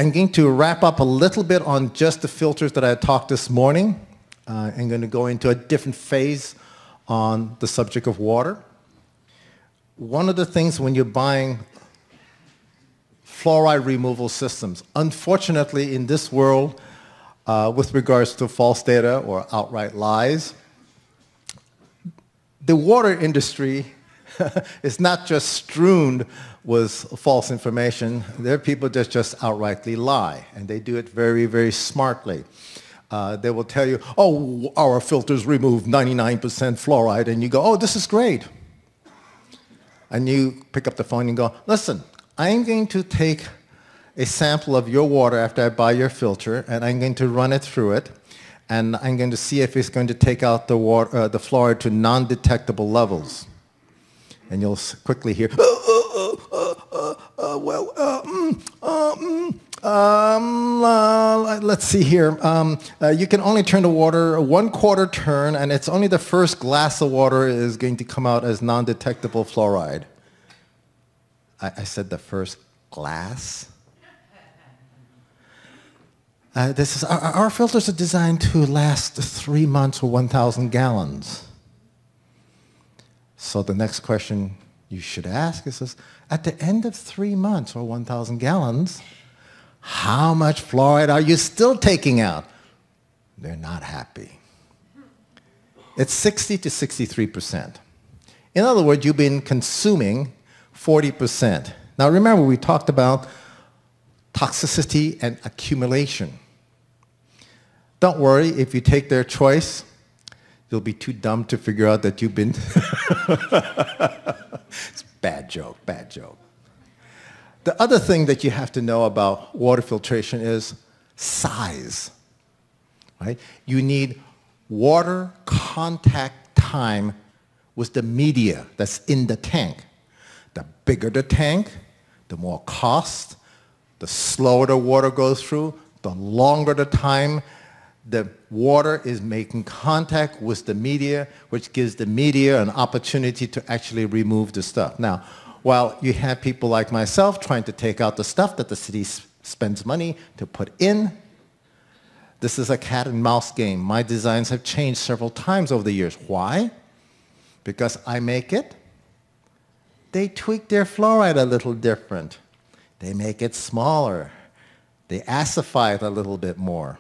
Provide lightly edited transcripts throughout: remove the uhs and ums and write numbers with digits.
I'm going to wrap up a little bit on just the filters that I talked this morning. I'm going to go into a different phase on the subject of water. One of the things when you're buying fluoride removal systems, unfortunately in this world, with regards to false data or outright lies, the water industry is not just strewn with false information. There are people that just outrightly lie, and they do it very, very smartly. They will tell you, oh, our filters remove 99% fluoride, and you go, oh, this is great. And you pick up the phone and go, listen, I'm going to take a sample of your water after I buy your filter, and I'm going to run it through it, and I'm going to see if it's going to take out the fluoride to non-detectable levels. And you'll quickly hear, let's see here. You can only turn the water 1/4 turn, and it's only the first glass of water is going to come out as non-detectable fluoride. I said the first glass. Our filters are designed to last 3 months or 1,000 gallons. So the next question you should ask is, at the end of 3 months or 1,000 gallons, how much fluoride are you still taking out? They're not happy. It's 60 to 63%. In other words, you've been consuming 40%. Now remember, we talked about toxicity and accumulation. Don't worry, if you take their choice, you'll be too dumb to figure out that you've been... It's bad joke, bad joke. The other thing that you have to know about water filtration is size, right? You need water contact time with the media that's in the tank. The bigger the tank, the more cost, the slower the water goes through, the longer the time the water is making contact with the media, which gives the media an opportunity to actually remove the stuff. Now, while you have people like myself trying to take out the stuff that the city spends money to put in, this is a cat and mouse game. My designs have changed several times over the years. Why? Because I make it. They tweak their fluoride a little different. They make it smaller. They acidify it a little bit more.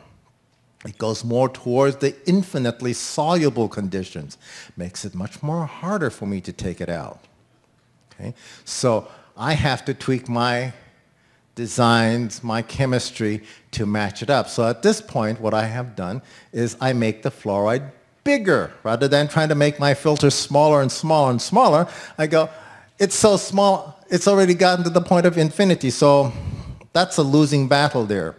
It goes more towards the infinitely soluble conditions. Makes it much more harder for me to take it out. Okay? So I have to tweak my designs, my chemistry to match it up. So at this point, what I have done is I make the fluoride bigger. Rather than trying to make my filter smaller and smaller and smaller, I go, it's so small, it's already gotten to the point of infinity. So that's a losing battle there.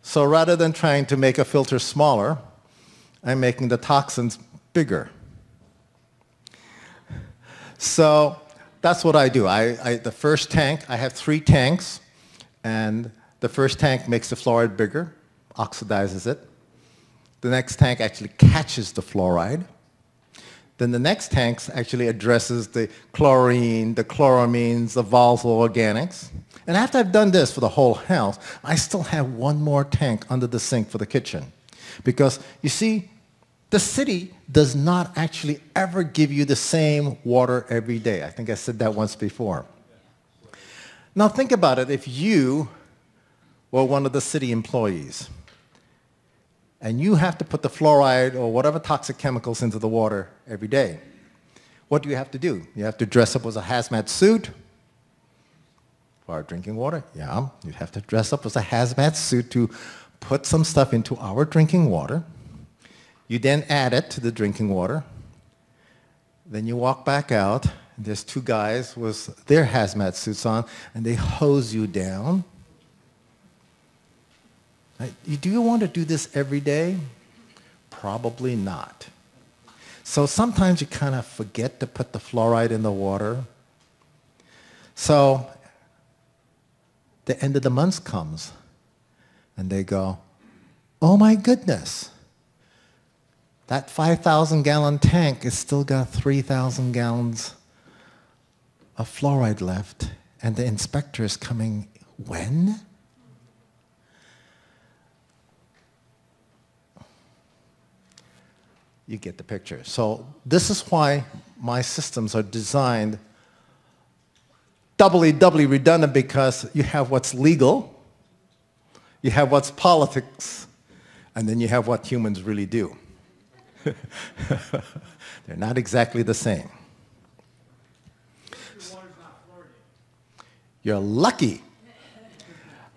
So rather than trying to make a filter smaller, I'm making the toxins bigger. So that's what I do. The first tank, I have 3 tanks, and the first tank makes the fluoride bigger, oxidizes it. The next tank actually catches the fluoride. Then the next tank actually addresses the chlorine, the chloramines, the volatile organics. And after I've done this for the whole house, I still have 1 more tank under the sink for the kitchen. Because, you see, the city does not actually ever give you the same water every day. I think I said that once before. Now think about it. If you were one of the city employees, and you have to put the fluoride or whatever toxic chemicals into the water every day, what do you have to do? You have to dress up with a hazmat suit. For our drinking water, yeah, you have to dress up as a hazmat suit to put some stuff into our drinking water. You then add it to the drinking water. Then you walk back out, and there's 2 guys with their hazmat suits on, and they hose you down. Right? Do you want to do this every day? Probably not. So sometimes you kind of forget to put the fluoride in the water. So the end of the month comes, and they go, oh my goodness, that 5,000-gallon tank has still got 3,000 gallons of fluoride left, and the inspector is coming when? You get the picture. So this is why my systems are designed doubly redundant, because you have what's legal, you have what's politics, and then you have what humans really do. They're not exactly the same. You're lucky.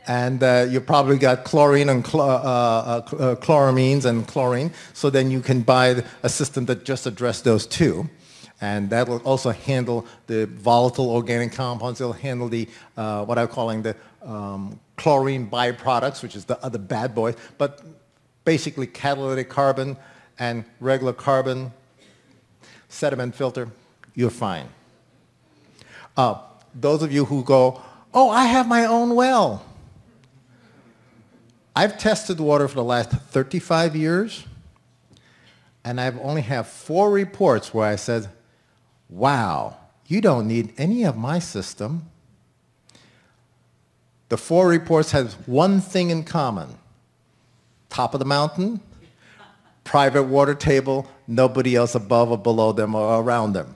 And you probably got chlorine and chloramines and chlorine, so then you can buy a system that just addresses those two. And that will also handle the volatile organic compounds. It'll handle the, what I'm calling the chlorine byproducts, which is the other bad boys. But basically catalytic carbon and regular carbon, sediment filter, you're fine. Those of you who go, oh, I have my own well. I've tested water for the last 35 years, and I've only have 4 reports where I said, wow, you don't need any of my system. The 4 reports have one thing in common. Top of the mountain, private water table, nobody else above or below them or around them.